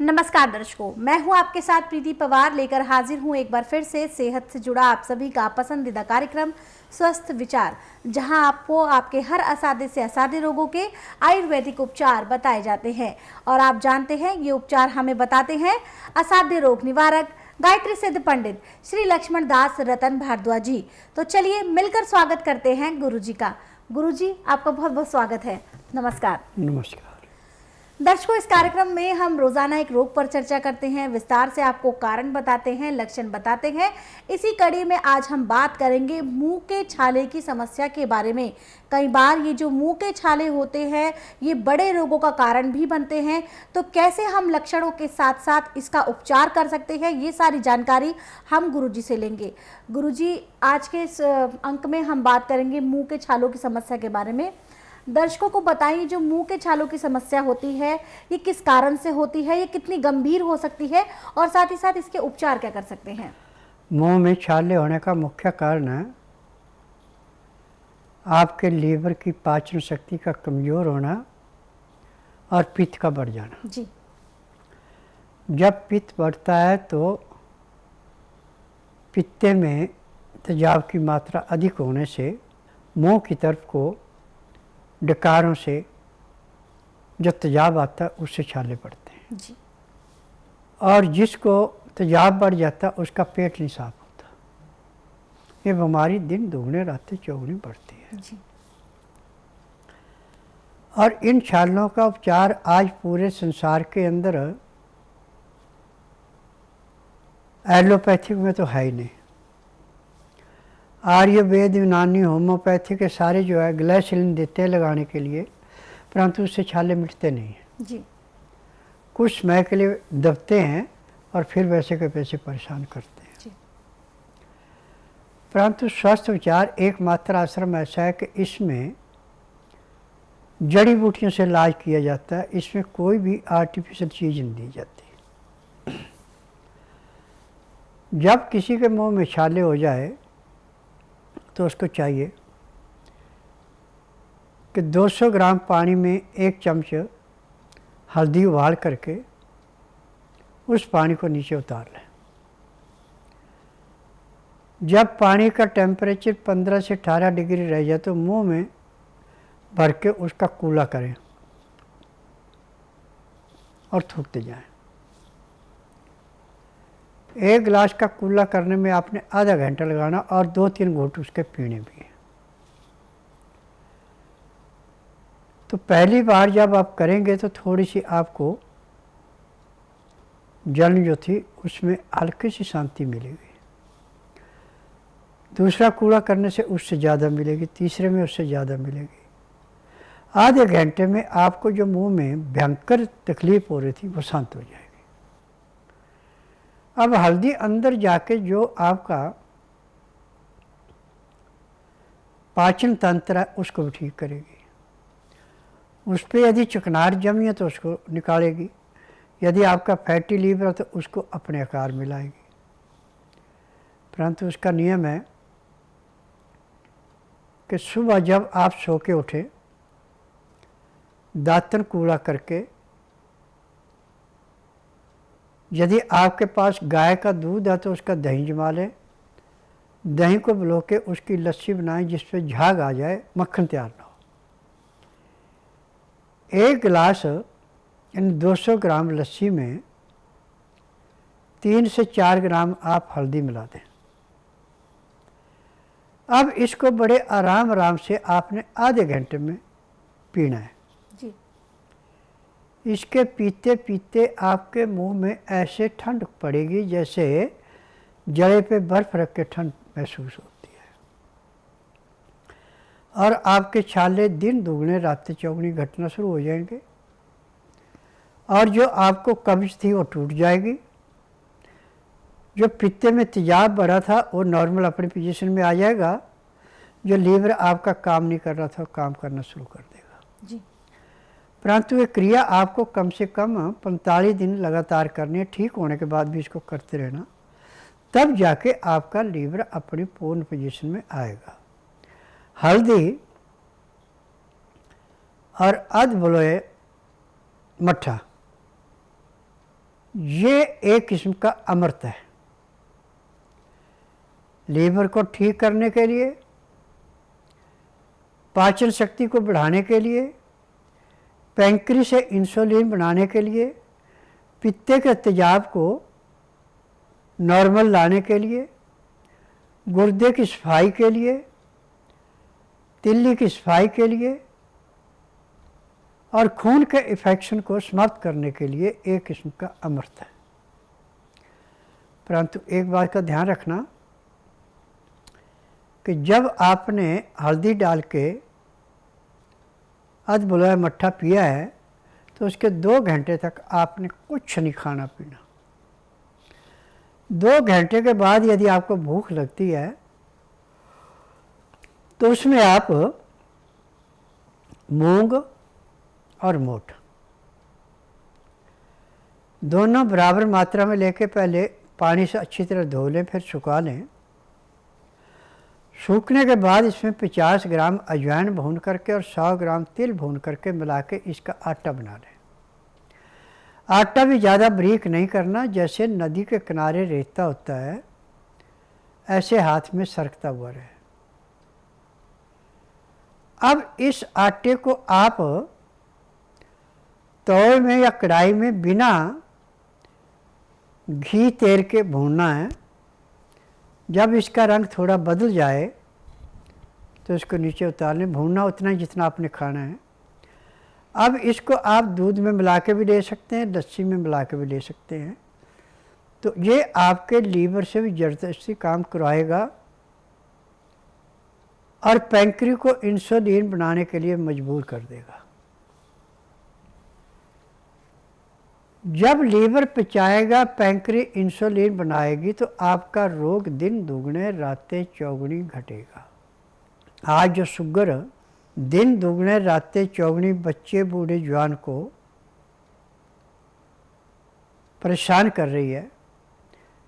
नमस्कार दर्शकों, मैं हूं आपके साथ प्रीति पवार लेकर हाजिर हूं एक बार फिर से सेहत से जुड़ा आप सभी का पसंदीदा कार्यक्रम स्वस्थ विचार, जहां आपको आपके हर असाध्य से असाध्य रोगों के आयुर्वेदिक उपचार बताए जाते हैं। और आप जानते हैं ये उपचार हमें बताते हैं असाध्य रोग निवारक गायत्री सिद्ध पंडित श्री लक्ष्मण दास रतन भारद्वाज जी। तो चलिए मिलकर स्वागत करते हैं गुरु जी का। गुरु जी, आपका बहुत बहुत स्वागत है। नमस्कार। नमस्कार दर्शकों, इस कार्यक्रम में हम रोजाना एक रोग पर चर्चा करते हैं, विस्तार से आपको कारण बताते हैं, लक्षण बताते हैं। इसी कड़ी में आज हम बात करेंगे मुंह के छाले की समस्या के बारे में। कई बार ये जो मुंह के छाले होते हैं ये बड़े रोगों का कारण भी बनते हैं, तो कैसे हम लक्षणों के साथ साथ इसका उपचार कर सकते हैं, ये सारी जानकारी हम गुरुजी से लेंगे। गुरुजी, आज के इस अंक में हम बात करेंगे मुंह के छालों की समस्या के बारे में। दर्शकों को बताइए, जो मुंह के छालों की समस्या होती है ये किस कारण से होती है, ये कितनी गंभीर हो सकती है और साथ ही साथ इसके उपचार क्या कर सकते हैं? मुंह में छाले होने का मुख्य कारण है आपके लीवर की पाचन शक्ति का कमज़ोर होना और पित्त का बढ़ जाना जी। जब पित्त बढ़ता है तो पित्ते में तेजाब की मात्रा अधिक होने से मुंह की तरफ को डकारों से जो तेजाब आता है उससे छाले पड़ते हैं जी। और जिसको तेजाब बढ़ जाता है उसका पेट नहीं साफ होता। ये बीमारी दिन दुगने रातें चौगुनी बढ़ती है जी। और इन छालों का उपचार आज पूरे संसार के अंदर एलोपैथिक में तो है ही नहीं। आयुर्वेद, यूनानी, होम्योपैथी के सारे जो है ग्लिसरीन देते हैं लगाने के लिए, परंतु उससे छाले मिटते नहीं हैं जी। कुछ समय के लिए दबते हैं और फिर वैसे के वैसे परेशान करते हैं जी। परंतु स्वस्थ विचार एकमात्र आश्रम ऐसा है कि इसमें जड़ी बूटियों से इलाज किया जाता है। इसमें कोई भी आर्टिफिशियल चीज़ नहीं दी जाती। जब किसी के मुंह में छाले हो जाए तो उसको चाहिए कि 200 ग्राम पानी में 1 चम्मच हल्दी उबाल करके उस पानी को नीचे उतार लें। जब पानी का टेम्परेचर 15 से 18 डिग्री रह जाए तो मुंह में भर के उसका कूला करें और थूकते जाएं। 1 गिलास का कूला करने में आपने आधा घंटा लगाना और 2-3 घूंट उसके पीने भी है। तो पहली बार जब आप करेंगे तो थोड़ी सी आपको जलन जो थी उसमें हल्की सी शांति मिलेगी। दूसरा कूड़ा करने से उससे ज़्यादा मिलेगी, तीसरे में उससे ज़्यादा मिलेगी। आधे घंटे में आपको जो मुंह में भयंकर तकलीफ हो रही थी वो शांत हो जाएगी। अब हल्दी अंदर जाके जो आपका पाचन तंत्र है उसको भी ठीक करेगी। उस पर यदि चिकनाहट जमी है तो उसको निकालेगी, यदि आपका फैटी लीवर है तो उसको अपने आकार में लाएगी। परंतु उसका नियम है कि सुबह जब आप सो के उठे दातन कूड़ा करके, यदि आपके पास गाय का दूध है तो उसका दही जमा लें, दही को भिगो के उसकी लस्सी बनाएं जिस पे झाग आ जाए, मक्खन तैयार ना हो। 1 गिलास इन 200 ग्राम लस्सी में 3 से 4 ग्राम आप हल्दी मिला दें। अब इसको बड़े आराम आराम से आपने आधे घंटे में पीना है जी। इसके पीते पीते आपके मुंह में ऐसे ठंड पड़ेगी जैसे जड़े पे बर्फ रख के ठंड महसूस होती है और आपके छाले दिन दुगने रातें चौगुनी घटना शुरू हो जाएंगे और जो आपको कब्ज थी वो टूट जाएगी। जो पित्ते में तेजाब बढ़ा था वो नॉर्मल अपनी पोजीशन में आ जाएगा। जो लीवर आपका काम नहीं कर रहा था काम करना शुरू कर देगा जी। परंतु ये क्रिया आपको कम से कम 45 दिन लगातार करनी है। ठीक होने के बाद भी इसको करते रहना, तब जाके आपका लीवर अपनी पूर्ण पोजीशन में आएगा। हल्दी और अध बलोए मट्ठा ये एक किस्म का अमृत है। लीवर को ठीक करने के लिए, पाचन शक्ति को बढ़ाने के लिए, पैंक्री से इंसुलिन बनाने के लिए, पित्ते के तेजाब को नॉर्मल लाने के लिए, गुर्दे की सफाई के लिए, तिल्ली की सफाई के लिए और खून के इन्फेक्शन को समाप्त करने के लिए एक किस्म का अमृत है। परंतु एक बात का ध्यान रखना कि जब आपने हल्दी डाल के अधबुलाया मट्ठा पिया है तो उसके 2 घंटे तक आपने कुछ नहीं खाना पीना। 2 घंटे के बाद यदि आपको भूख लगती है तो उसमें आप मूंग और मोठ दोनों बराबर मात्रा में लेके पहले पानी से अच्छी तरह धो लें, फिर सुखा लें। सूखने के बाद इसमें 50 ग्राम अजवाइन भून करके और 100 ग्राम तिल भून करके मिला के इसका आटा बना लें। आटा भी ज़्यादा बारीक नहीं करना, जैसे नदी के किनारे रेता होता है ऐसे हाथ में सरकता हुआ रहे। अब इस आटे को आप तवे में या कढ़ाई में बिना घी तेल के भूनना है। जब इसका रंग थोड़ा बदल जाए तो इसको नीचे उतार लें। भूनना उतना ही जितना आपने खाना है। अब इसको आप दूध में मिला के भी ले सकते हैं, लस्सी में मिला के भी ले सकते हैं। तो ये आपके लीवर से भी ज़बरदस्ती काम करवाएगा और पैंक्री को इंसुलिन बनाने के लिए मजबूर कर देगा। जब लीवर पचाएगा, पैंक्री इंसुलिन बनाएगी तो आपका रोग दिन दुगने रातें चौगुनी घटेगा। आज जो शुगर दिन दुगने रातें चौगुनी बच्चे बूढ़े जवान को परेशान कर रही है,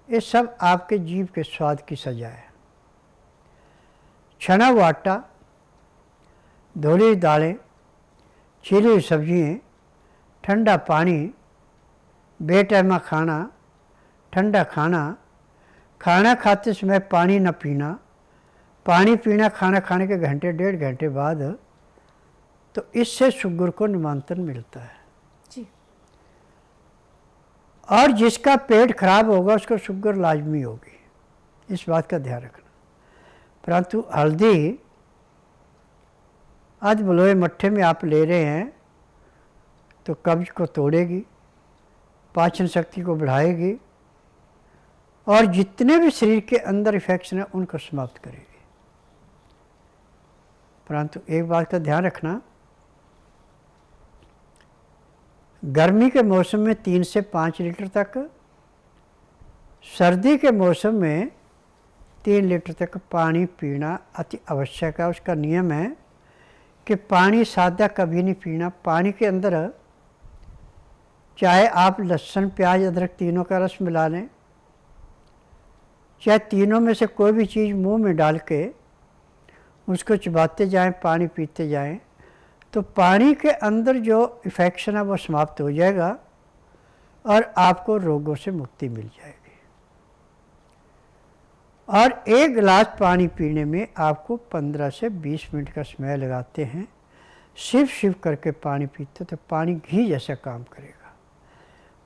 ये सब आपके जीभ के स्वाद की सजा है। छना हुआ आटा, धोली हुई दालें, छीली हुई सब्जियाँ, ठंडा पानी, बेटैमा खाना, ठंडा खाना, खाना खाते समय पानी न पीना, पानी पीना खाना खाने के घंटे 1.5 घंटे बाद, तो इससे शुगर को निमंत्रण मिलता है जी। और जिसका पेट खराब होगा उसको शुगर लाजमी होगी, इस बात का ध्यान रखना। परंतु हल्दी अधबलोए मट्ठे में आप ले रहे हैं तो कब्ज को तोड़ेगी, पाचन शक्ति को बढ़ाएगी और जितने भी शरीर के अंदर इन्फेक्शन है उनको समाप्त करेगी। परंतु एक बात का ध्यान रखना, गर्मी के मौसम में 3 से 5 लीटर तक, सर्दी के मौसम में 3 लीटर तक पानी पीना अति आवश्यक है। उसका नियम है कि पानी सादा कभी नहीं पीना। पानी के अंदर चाहे आप लहसुन प्याज अदरक तीनों का रस मिला लें, चाहे तीनों में से कोई भी चीज़ मुंह में डाल के उसको चबाते जाएं, पानी पीते जाएं, तो पानी के अंदर जो इन्फेक्शन है वो समाप्त हो जाएगा और आपको रोगों से मुक्ति मिल जाएगी। और 1 गिलास पानी पीने में आपको 15 से 20 मिनट का समय लगाते हैं। शिव शिव करके पानी पीते तो पानी घी जैसा काम करेगा।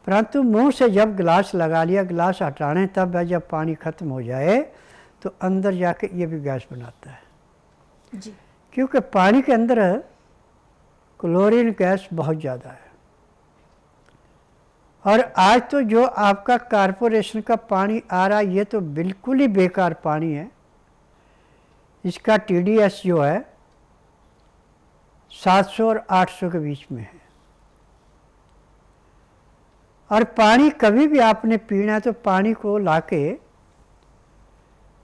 परंतु मुंह से जब गिलास लगा लिया, गिलास हटाने तब जब पानी ख़त्म हो जाए तो अंदर जाके ये भी गैस बनाता है जी। क्योंकि पानी के अंदर क्लोरीन गैस बहुत ज़्यादा है। और आज तो जो आपका कॉरपोरेशन का पानी आ रहा है ये तो बिल्कुल ही बेकार पानी है। इसका TDS जो है 700 और 800 के बीच में है। और पानी कभी भी आपने पीना है तो पानी को लाके,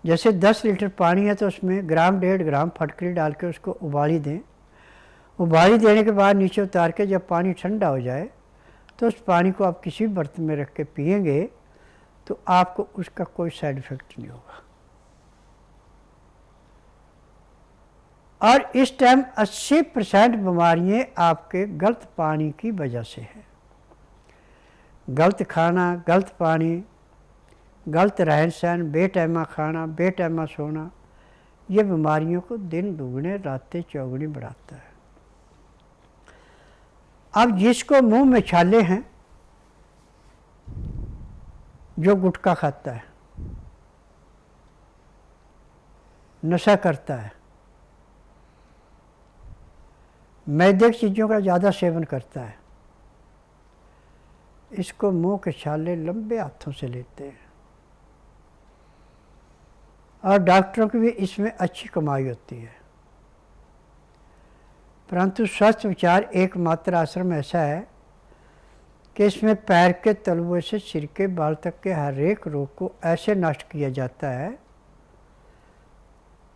जैसे 10 लीटर पानी है तो उसमें ग्राम 1.5 ग्राम फटकरी डाल के उसको उबाली दें। उबाली देने के बाद नीचे उतार के जब पानी ठंडा हो जाए तो उस पानी को आप किसी बर्तन में रख के पिएंगे तो आपको उसका कोई साइड इफ़ेक्ट नहीं होगा। और इस टाइम 80% बीमारियाँ आपके गलत पानी की वजह से हैं। गलत खाना, गलत पानी, गलत रहन सहन, बेटैमा खाना, बेटैमा सोना, ये बीमारियों को दिन दुगने रातें चौगुनी बढ़ाता है। अब जिसको मुंह में छाले हैं, जो गुटखा खाता है, नशा करता है, मैदे की चीज़ों का ज़्यादा सेवन करता है, इसको मुंह के छाले लंबे हाथों से लेते हैं। और डॉक्टरों की भी इसमें अच्छी कमाई होती है। परंतु स्वस्थ विचार एकमात्र आश्रम ऐसा है कि इसमें पैर के तलुए से सिर के बाल तक के हर एक रोग को ऐसे नष्ट किया जाता है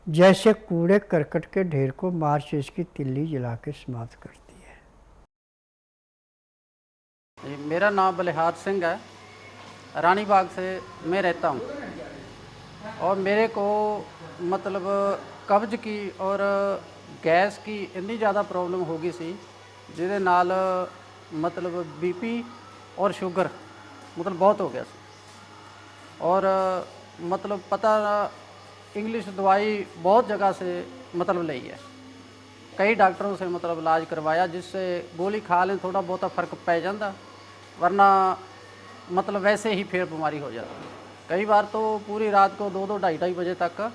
जैसे कूड़े करकट के ढेर को माचिस की तिल्ली जला के समाप्त करती है। मेरा नाम बलिहार सिंह है, रानी बाग से मैं रहता हूँ और मेरे को मतलब कब्ज की और गैस की इतनी ज़्यादा प्रॉब्लम हो गई सी जिहदे नाल मतलब बीपी और शुगर मतलब बहुत हो गया सी। और मतलब पता इंग्लिश दवाई बहुत जगह से मतलब ली है, कई डॉक्टरों से मतलब इलाज करवाया जिससे गोली खा लें थोड़ा बहुत फ़र्क पै जाता, वरना मतलब वैसे ही फिर बीमारी हो जाती। कई बार तो पूरी रात को 2-2 ढाई बजे तक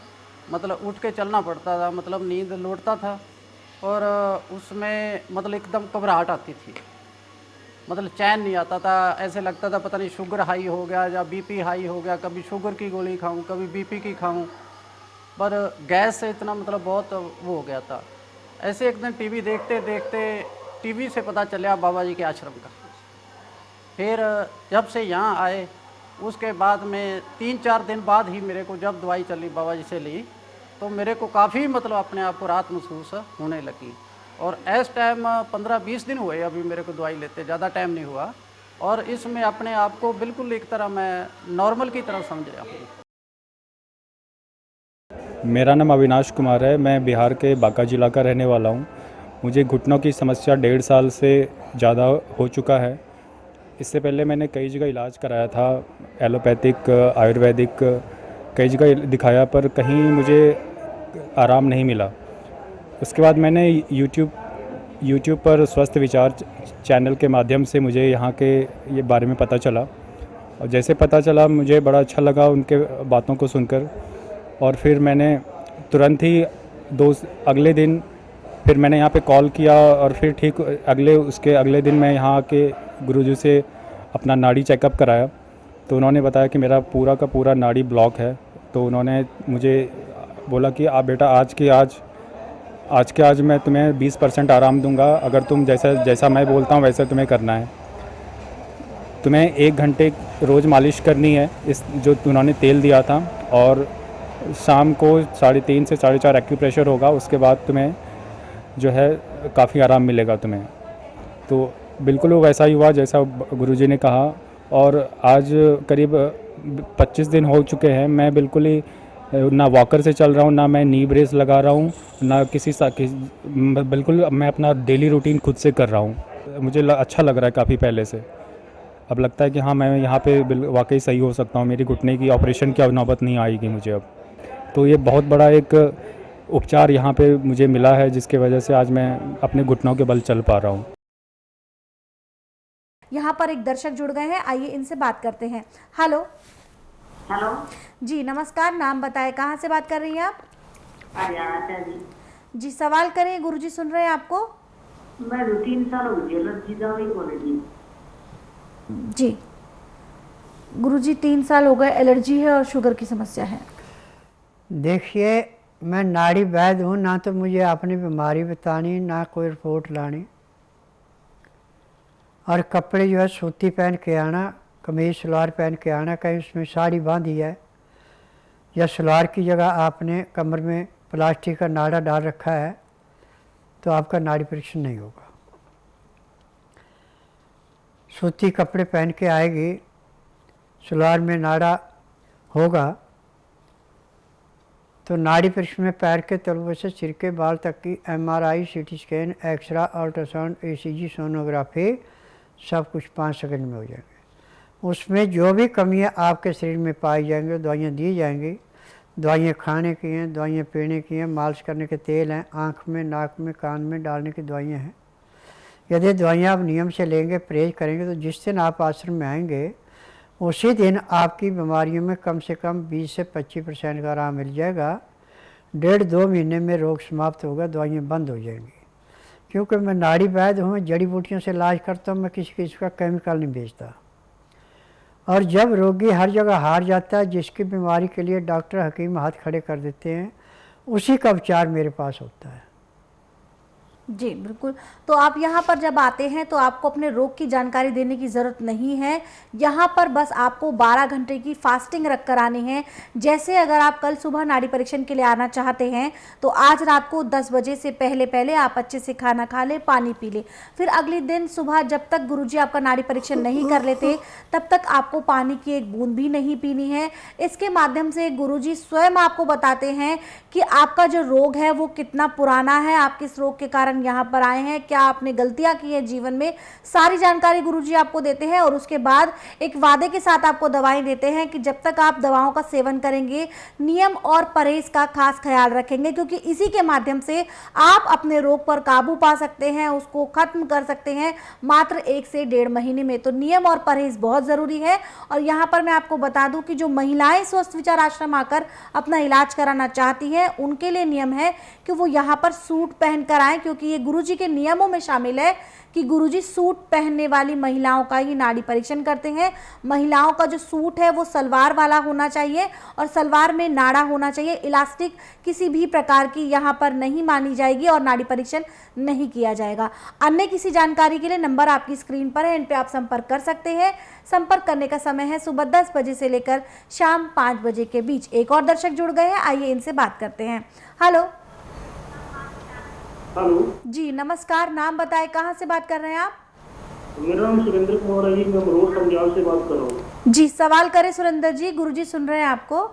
मतलब उठ के चलना पड़ता था, मतलब नींद लौटता था और उसमें मतलब एकदम घबराहट आती थी, मतलब चैन नहीं आता था। ऐसे लगता था पता नहीं शुगर हाई हो गया या बीपी हाई हो गया, कभी शुगर की गोली खाऊं कभी बीपी की खाऊं, पर गैस से इतना मतलब बहुत वो हो गया था। ऐसे एक दिन टीवी देखते देखते टीवी से पता चला बाबा जी के आश्रम का। फिर जब से यहाँ आए उसके बाद में 3-4 दिन बाद ही मेरे को जब दवाई चली बाबा जी से ली तो मेरे को काफ़ी मतलब अपने आप को राहत महसूस होने लगी। और इस टाइम 15-20 दिन हुए अभी मेरे को दवाई लेते, ज़्यादा टाइम नहीं हुआ, और इसमें अपने आप को बिल्कुल एक तरह मैं नॉर्मल की तरह समझ रहा हूँ। मेरा नाम अविनाश कुमार है, मैं बिहार के बांका जिला का रहने वाला हूँ। मुझे घुटनों की समस्या 1.5 साल से ज़्यादा हो चुका है। इससे पहले मैंने कई जगह इलाज कराया था, एलोपैथिक, आयुर्वेदिक, कई जगह दिखाया, पर कहीं मुझे आराम नहीं मिला। उसके बाद मैंने यूट्यूब पर स्वस्थ विचार चैनल के माध्यम से मुझे यहाँ के ये बारे में पता चला, और जैसे पता चला मुझे बड़ा अच्छा लगा उनके बातों को सुनकर। और फिर मैंने तुरंत ही अगले दिन फिर मैंने यहाँ पे कॉल किया, और फिर ठीक उसके अगले दिन मैं यहाँ के गुरुजी से अपना नाड़ी चेकअप कराया, तो उन्होंने बताया कि मेरा पूरा का पूरा नाड़ी ब्लॉक है। तो उन्होंने मुझे बोला कि आप बेटा आज के आज मैं तुम्हें 20% आराम दूंगा, अगर तुम जैसा मैं बोलता हूँ वैसा तुम्हें करना है। तुम्हें 1 घंटे रोज़ मालिश करनी है, इस जो उन्होंने तेल दिया था, और शाम को 3:30 से 4:30 एक्यूप्रेशर होगा। उसके बाद तुम्हें जो है काफ़ी आराम मिलेगा तुम्हें। तो बिल्कुल वो वैसा ही हुआ जैसा गुरुजी ने कहा, और आज करीब 25 दिन हो चुके हैं। मैं बिल्कुल ही ना वॉकर से चल रहा हूँ, ना मैं नी ब्रेस लगा रहा हूँ, ना बिल्कुल मैं अपना डेली रूटीन खुद से कर रहा हूँ। मुझे अच्छा लग रहा है काफ़ी पहले से। अब लगता है कि हाँ, मैं यहाँ पे वाकई सही हो सकता हूँ, मेरी घुटने की ऑपरेशन की नौबत नहीं आएगी मुझे अब। तो ये बहुत बड़ा एक उपचार यहाँ पे मुझे मिला है, जिसके वजह से आज मैं अपने घुटनों के बल चल पा रहा हूँ। यहाँ पर एक दर्शक जुड़ गए हैं, आइए इनसे बात करते हैं। हेलो जी, नमस्कार, नाम बताएं, कहाँ से बात कर रही हैं आप? जी, सवाल करें, गुरुजी सुन रहे हैं आपको। मैं 3 साल हो गए एलर्जी दवाई बोले जी गुरुजी, 3 साल हो गए, एलर्जी है और शुगर की समस्या है। देखिए, मैं नाड़ी वैद्य हूँ, ना तो मुझे अपनी बीमारी बतानी, ना कोई रिपोर्ट लानी। और कपड़े जो है सूती पहन के आना, कमीज सलवार पहन के आना, कहीं उसमें साड़ी बांधी है या सलवार की जगह आपने कमर में प्लास्टिक का नाड़ा डाल रखा है तो आपका नाड़ी परीक्षण नहीं होगा। सूती कपड़े पहन के आएगी, सलवार में नाड़ा होगा, तो नाड़ी परीक्षण में पैर के तलुए से सिर के बाल तक की MRI, CT scan, x-ray, ultrasound, ECG, sonography सब कुछ 5 सेकंड में हो जाएंगे। उसमें जो भी कमियां आपके शरीर में पाई जाएंगी दवाइयाँ दी जाएंगी। दवाइयाँ खाने की हैं, दवाइयाँ पीने की हैं, मालिश करने के तेल हैं, आँख में, नाक में, कान में डालने की दवाइयाँ हैं। यदि दवाइयाँ आप नियम से लेंगे, परहेज करेंगे, तो जिस दिन आप आश्रम में आएंगे उसी दिन आपकी बीमारियों में कम से कम 20 से 25% का आराम मिल जाएगा। 1.5-2 महीने में रोग समाप्त होगा, दवाइयाँ बंद हो जाएंगी। क्योंकि मैं नाड़ी वैद्य हूँ, जड़ी बूटियों से इलाज करता हूँ, मैं किसी का केमिकल नहीं बेचता। और जब रोगी हर जगह हार जाता है, जिसकी बीमारी के लिए डॉक्टर हकीम हाथ खड़े कर देते हैं, उसी का उपचार मेरे पास होता है। जी बिल्कुल। तो आप यहाँ पर जब आते हैं तो आपको अपने रोग की जानकारी देने की ज़रूरत नहीं है। यहाँ पर बस आपको 12 घंटे की फास्टिंग रख कर आनी है। जैसे अगर आप कल सुबह नाड़ी परीक्षण के लिए आना चाहते हैं तो आज रात को 10 बजे से पहले पहले आप अच्छे से खाना खा लें, पानी पी लें। फिर अगले दिन सुबह जब तक गुरुजी आपका नाड़ी परीक्षण नहीं कर लेते तब तक आपको पानी की एक बूंद भी नहीं पीनी है। इसके माध्यम से गुरुजी स्वयं आपको बताते हैं कि आपका जो रोग है वो कितना पुराना है, आप किस रोग के कारण यहाँ पर आए हैं, क्या आपने गलतियां की है जीवन में, सारी जानकारी गुरुजी आपको देते हैं। और उसके बाद एक वादे के साथ आपको दवाएं देते हैं कि जब तक आप दवाओं का सेवन करेंगे, नियम और परहेज का खास ख्याल रखेंगे, क्योंकि इसी के माध्यम से आप अपने रोग पर काबू पा सकते हैं, उसको खत्म कर सकते हैं मात्र 1 से 1.5 महीने में। तो नियम और परहेज बहुत ज़रूरी है। और यहाँ पर मैं आपको बता दूं कि जो महिलाएं स्वस्थ विचार आश्रम आकर अपना इलाज कराना चाहती हैं उनके लिए नियम है कि वो यहाँ पर सूट पहन कर आएँ, क्योंकि ये गुरुजी के नियमों में शामिल है कि गुरुजी सूट पहनने वाली महिलाओं का ही नाड़ी परीक्षण करते हैं। महिलाओं का जो सूट है वो सलवार वाला होना चाहिए और सलवार में नाड़ा होना चाहिए। इलास्टिक किसी भी प्रकार की यहाँ पर नहीं मानी जाएगी और नाड़ी परीक्षण नहीं किया जाएगा। अन्य किसी जानकारी के लिए नंबर आपकी स्क्रीन पर है, इन पे आप संपर्क कर सकते हैं। संपर्क करने का समय है सुबह 10 बजे से लेकर शाम 5 बजे के बीच। एक और दर्शक जुड़ गए हैं, आइए इनसे बात करते हैं। हेलो जी, नमस्कार। नाम बताएं, कहाँ से बात कर रहे हैं आप? मेरा नाम सुरेंद्र कुमार है जी, मैं मरोड़ पंजाब से बात कर रहा हूँ जी। सवाल करें सुरेंद्र जी, गुरुजी सुन रहे हैं आपको।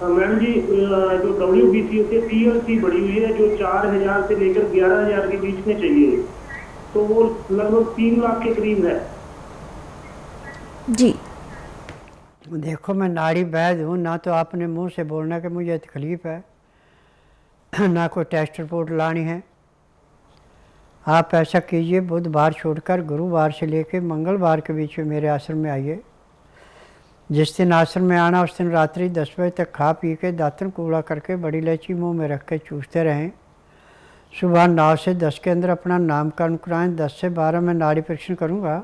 मैडम जी, जो WBC से PLC बढ़ी हुई है, जो 4000 से लेकर 11000 के बीच में चाहिए, तो वो लगभग 3 लाख के करीब है जी। देखो, मैं नाड़ी वैद्य हूँ, ना तो आपने मुंह से बोलना कि मुझे तकलीफ है, ना कोई टेस्ट रिपोर्ट लानी है। आप ऐसा कीजिए, बुधवार छोड़कर गुरुवार से लेकर मंगलवार के बीच में मेरे आश्रम में आइए। जिस दिन आश्रम में आना उस दिन रात्रि 10 बजे तक खा पी के दातन कूड़ा करके बड़ी इलायची मुंह में रख के चूसते रहें। सुबह 9 से 10 के अंदर अपना नामकरण कराएं। 10 से 12 में नाड़ी परीक्षण करूँगा।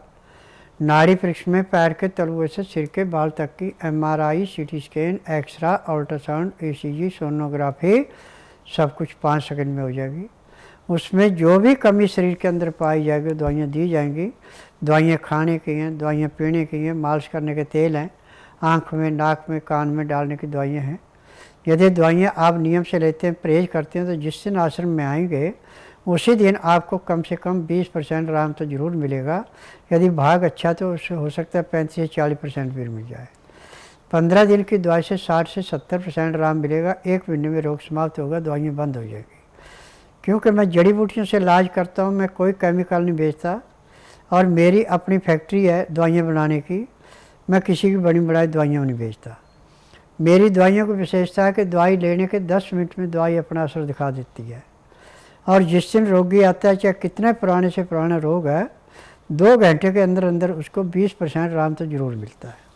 नाड़ी परीक्षण में पैर के तलुए से सिर के बाल तक की MRI, CT scan, x-ray, ultrasound, ECG, sonography सब कुछ 5 सेकंड में हो जाएगी। उसमें जो भी कमी शरीर के अंदर पाई जाएगी दवाइयाँ दी जाएंगी। दवाइयाँ खाने की हैं, दवाइयाँ पीने की हैं, मालिश करने के तेल हैं, आँख में, नाक में, कान में डालने की दवाइयाँ हैं। यदि दवाइयाँ आप नियम से लेते हैं, परहेज करते हैं, तो जिस दिन आश्रम में आएंगे उसी दिन आपको कम से कम 20% आराम तो ज़रूर मिलेगा। यदि भाग अच्छा तो उससे हो सकता है 35 से 40% भी मिल जाए। 15 दिन की दवाई से 60 से 70% आराम मिलेगा। 1 महीने में रोग समाप्त होगा, दवाइयाँ बंद हो जाएगी। क्योंकि मैं जड़ी बूटियों से इलाज करता हूँ, मैं कोई केमिकल नहीं बेचता और मेरी अपनी फैक्ट्री है दवाइयाँ बनाने की। मैं किसी की बड़ी बड़ाई दवाइयाँ नहीं बेचता। मेरी दवाइयों की विशेषता है कि दवाई लेने के 10 मिनट में दवाई अपना असर दिखा देती है। और जिस दिन रोगी आता है, चाहे कितने पुराने से पुराना रोग है, 2 घंटे के अंदर अंदर उसको 20% आराम तो ज़रूर मिलता है।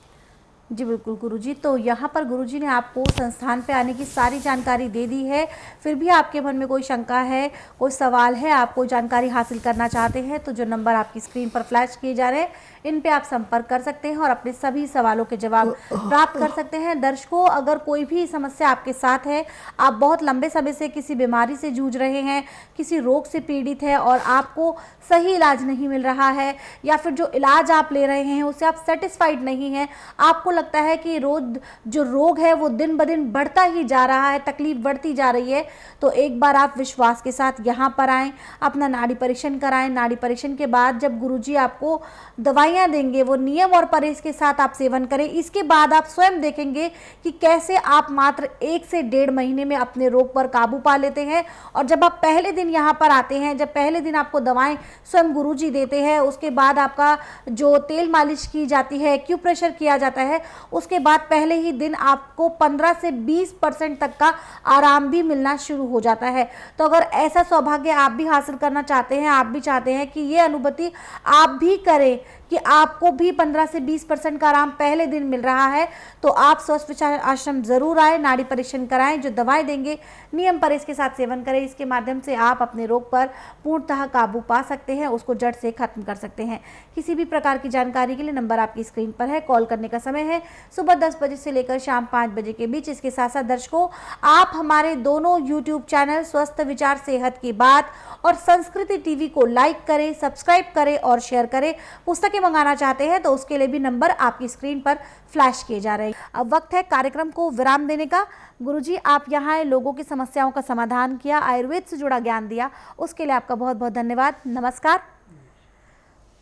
जी बिल्कुल गुरुजी। तो यहाँ पर गुरुजी ने आपको संस्थान पे आने की सारी जानकारी दे दी है। फिर भी आपके मन में कोई शंका है, कोई सवाल है, आप कोई जानकारी हासिल करना चाहते हैं, तो जो नंबर आपकी स्क्रीन पर फ्लैश किए जा रहे हैं इन पे आप संपर्क कर सकते हैं और अपने सभी सवालों के जवाब प्राप्त कर सकते हैं। दर्शकों, अगर कोई भी समस्या आपके साथ है, आप बहुत लंबे समय से किसी बीमारी से जूझ रहे हैं, किसी रोग से पीड़ित है और आपको सही इलाज नहीं मिल रहा है, या फिर जो इलाज आप ले रहे हैं उससे आप सेटिस्फाइड नहीं हैं, आपको लगता है कि रोज जो रोग है वो दिन ब दिन बढ़ता ही जा रहा है, तकलीफ बढ़ती जा रही है, तो एक बार आप विश्वास के साथ यहाँ पर आएँ, अपना नाड़ी परीक्षण कराएं। नाड़ी परीक्षण के बाद जब गुरुजी आपको दवाइयाँ देंगे वो नियम और परहेज के साथ आप सेवन करें। इसके बाद आप स्वयं देखेंगे कि कैसे आप मात्र 1 से 1.5 महीने में अपने रोग पर काबू पा लेते हैं। और जब आप पहले दिन यहाँ पर आते हैं, जब पहले दिन आपको दवाएं स्वयं गुरुजी देते हैं, उसके बाद आपका जो तेल मालिश की जाती है, एक्यूप्रेशर किया जाता है, उसके बाद पहले ही दिन आपको 15 से 20% तक का आराम भी मिलना शुरू हो जाता है। तो अगर ऐसा सौभाग्य आप भी हासिल करना चाहते हैं, आप भी चाहते हैं कि ये अनुभूति आप भी करें कि आपको भी 15 से 20% का आराम पहले दिन मिल रहा है, तो आप स्वस्थ विचार आश्रम जरूर आए, नाड़ी परीक्षण कराएं। जो दवाएं देंगे नियम परहेज के साथ सेवन करें। इसके माध्यम से आप अपने रोग पर पूर्णतः काबू पा सकते हैं, उसको जड़ से खत्म कर सकते हैं। किसी भी प्रकार की जानकारी के लिए नंबर आपकी स्क्रीन पर है। कॉल करने का समय है सुबह 10 बजे से लेकर शाम 5 बजे के बीच। इसके साथ साथ दर्शकों, आप हमारे दोनों यूट्यूब चैनल स्वस्थ विचार सेहत की बात और संस्कृति टीवी को लाइक करें, सब्सक्राइब करें और शेयर करें। पुस्तकें मंगाना चाहते हैं तो उसके लिए भी नंबर आपकी स्क्रीन पर फ्लैश किए जा रहे हैं। अब वक्त है कार्यक्रम को विराम देने का। गुरुजी, आप यहाँ लोगों की समस्याओं का समाधान किया, आयुर्वेद से जुड़ा ज्ञान दिया, उसके लिए आपका बहुत बहुत धन्यवाद। नमस्कार।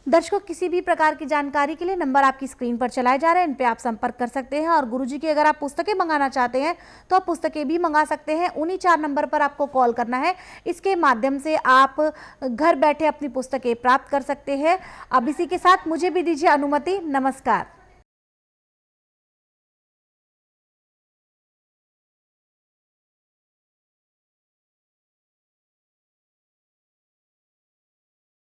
दर्शकों, किसी भी प्रकार की जानकारी के लिए नंबर आपकी स्क्रीन पर चलाए जा रहे हैं, इन पे आप संपर्क कर सकते हैं। और गुरुजी की अगर आप पुस्तकें मंगाना चाहते हैं तो आप पुस्तकें भी मंगा सकते हैं। उन्हीं 4 नंबर पर आपको कॉल करना है। इसके माध्यम से आप घर बैठे अपनी पुस्तकें प्राप्त कर सकते हैं। अब इसी के साथ मुझे भी दीजिए अनुमति। नमस्कार।